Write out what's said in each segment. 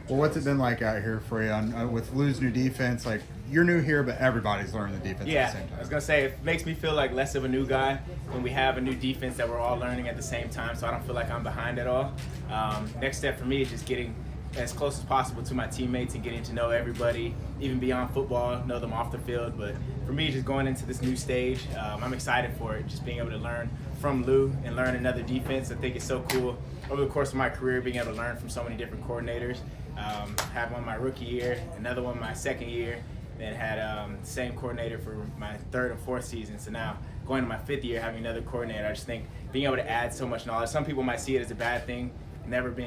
Well, what's it been like out here for you with Lou's new defense? Like, you're new here, but everybody's learning the defense at the same time. I was going to say, it makes me feel like less of a new guy when we have a new defense that we're all learning at the same time, so I don't feel like I'm behind at all. Next step for me is just getting as close as possible to my teammates and getting to know everybody, even beyond football, know them off the field. But for me, just going into this new stage, I'm excited for it, just being able to learn from Lou and learn another defense. I think it's so cool over the course of my career, being able to learn from so many different coordinators. Had one my rookie year, another one my second year, then had the same coordinator for my third and fourth season. So now going to my fifth year, having another coordinator, I just think being able to add so much knowledge. Some people might see it as a bad thing,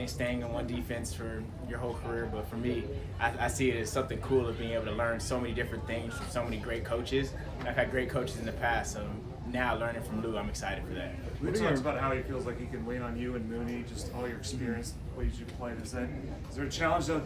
staying in one defense for your whole career, but for me, I see it as something cool of being able to learn so many different things from so many great coaches. I've had great coaches in the past, so now learning from Lou, I'm excited for that. Lou talks about how he feels like he can lean on you and Mooney, just all your experience, the ways you've played. Is there a challenge to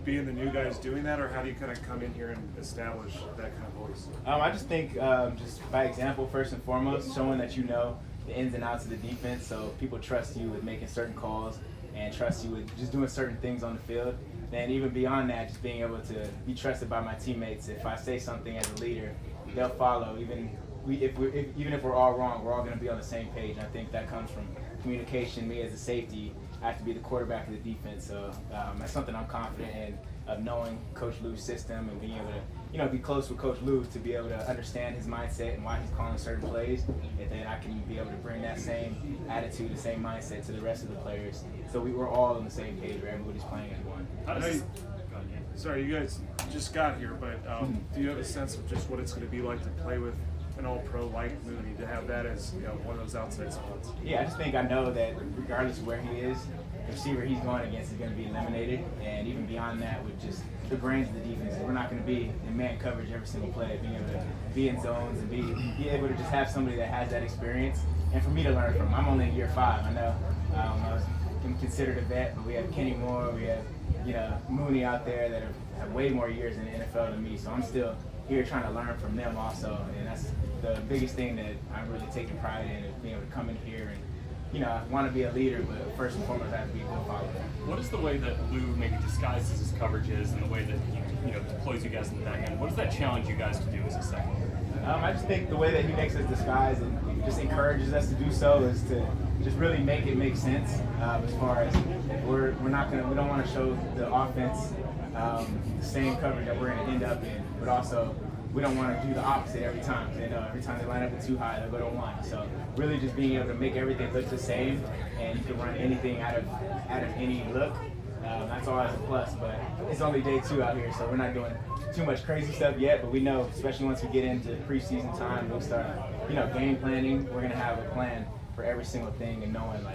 being the new guys doing that, or how do you kind of come in here and establish that kind of voice? I just think just by example, first and foremost, showing that you know the ins and outs of the defense, so people trust you with making certain calls and trust you with just doing certain things on the field. Then even beyond that, just being able to be trusted by my teammates. If I say something as a leader, they'll follow. Even if we're all wrong, we're all going to be on the same page. And I think that comes from communication. Me as a safety, I have to be the quarterback of the defense. So that's something I'm confident in, of knowing Coach Lou's system and being able to, be close with Coach Lou to be able to understand his mindset and why he's calling certain plays. And then I can be able to bring that same attitude, the same mindset to the rest of the players. So we're all on the same page where everybody's playing as one. Sorry, you guys just got here, but do you have a sense of just what it's going to be like to play with an all-pro like Mooney, to have that as one of those outside spots? Yeah, I just think I know that regardless of where he is, the receiver he's going against is going to be eliminated. And even beyond that, with just the brains of the defense, we're not going to be in man coverage every single play. Being able to be in zones and be able to just have somebody that has that experience, and for me to learn from. I'm only in year 5. I know I was considered a vet, but we have Kenny Moore, we have Mooney out there that have way more years in the NFL than me. So I'm still here trying to learn from them also, and that's the biggest thing that I'm really taking pride in, is being able to come in here and I want to be a leader, but first and foremost I have to be a good follower. What is the way that Lou maybe disguises his coverages and the way that he deploys you guys in the back end? What does that challenge you guys to do as a secondary? I just think the way that he makes us disguise and just encourages us to do so is to just really make it make sense. As far as we don't want to show the offense the same coverage that we're going to end up in, but also we don't want to do the opposite every time. They know every time they line up with too high, they'll go to 1. So really just being able to make everything look the same, and you can run anything out of any look. That's always a plus, but it's only day 2 out here, so we're not doing too much crazy stuff yet, but we know, especially once we get into preseason time, we'll start, game planning. We're going to have a plan for every single thing and knowing,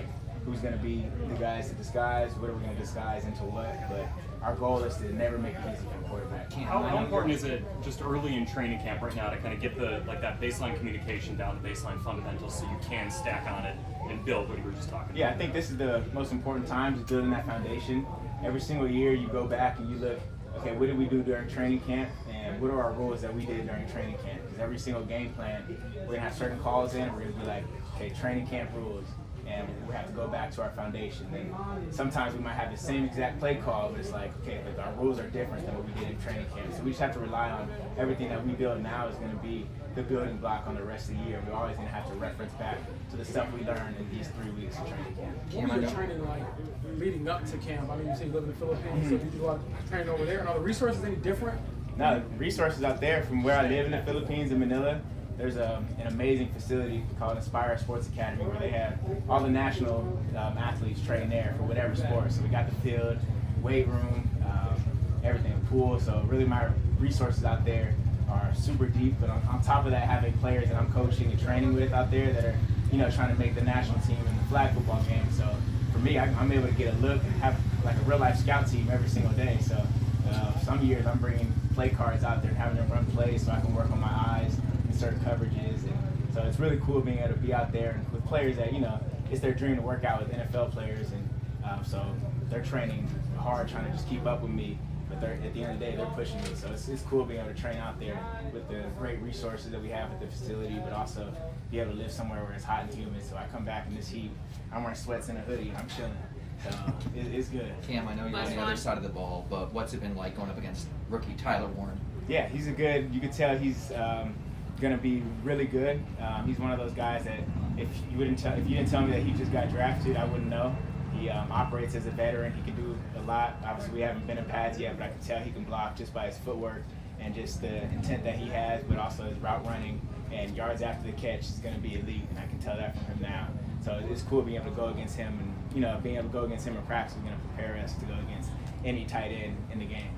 who's going to be the guys to disguise, what are we going to disguise into what, but our goal is to never make it easy for the quarterback. How important is it just early in training camp right now to kind of get that baseline communication down to baseline fundamentals so you can stack on it and build what you were just talking about? Yeah, I think this is the most important time, is building that foundation. Every single year you go back and you look, okay, what did we do during training camp, and what are our rules that we did during training camp? Because every single game plan, we're going to have certain calls in, we're going to be like, okay, training camp rules. And we have to go back to our foundation. And sometimes we might have the same exact play call, but it's like, okay, our rules are different than what we did in training camp. So we just have to rely on everything that we build now is going to be the building block on the rest of the year. We're always going to have to reference back to the stuff we learned in these 3 weeks of training camp. What was your training like leading up to camp? I mean, you say you live in the Philippines, so did you do a lot of training over there? And are the resources any different? No, resources out there from where I live in the Philippines, in Manila. There's an amazing facility called Inspire Sports Academy where they have all the national athletes train there for whatever sport. So we got the field, weight room, everything, pool. So really my resources out there are super deep. But on top of that, having players that I'm coaching and training with out there that are trying to make the national team in the flag football game. So for me, I'm able to get a look and have like a real life scout team every single day. So some years I'm bringing play cards out there and having them run plays so I can work on my eyes, certain coverages, and so it's really cool being able to be out there with players that it's their dream to work out with NFL players, and so they're training hard trying to just keep up with me, but at the end of the day they're pushing me, so it's cool being able to train out there with the great resources that we have at the facility, but also be able to live somewhere where it's hot and humid. So I come back in this heat, I'm wearing sweats and a hoodie and I'm chilling. It's good. Cam, I know you're on the other side of the ball, but what's it been like going up against rookie Tyler Warren? Yeah, he's you could tell he's gonna be really good. He's one of those guys that if you didn't tell me that he just got drafted, I wouldn't know. He operates as a veteran. He can do a lot. Obviously, we haven't been in pads yet, but I can tell he can block just by his footwork and just the intent that he has, but also his route running and yards after the catch is going to be elite, and I can tell that from him now. So it's cool being able to go against him, and being able to go against him in practice is going to prepare us to go against any tight end in the game.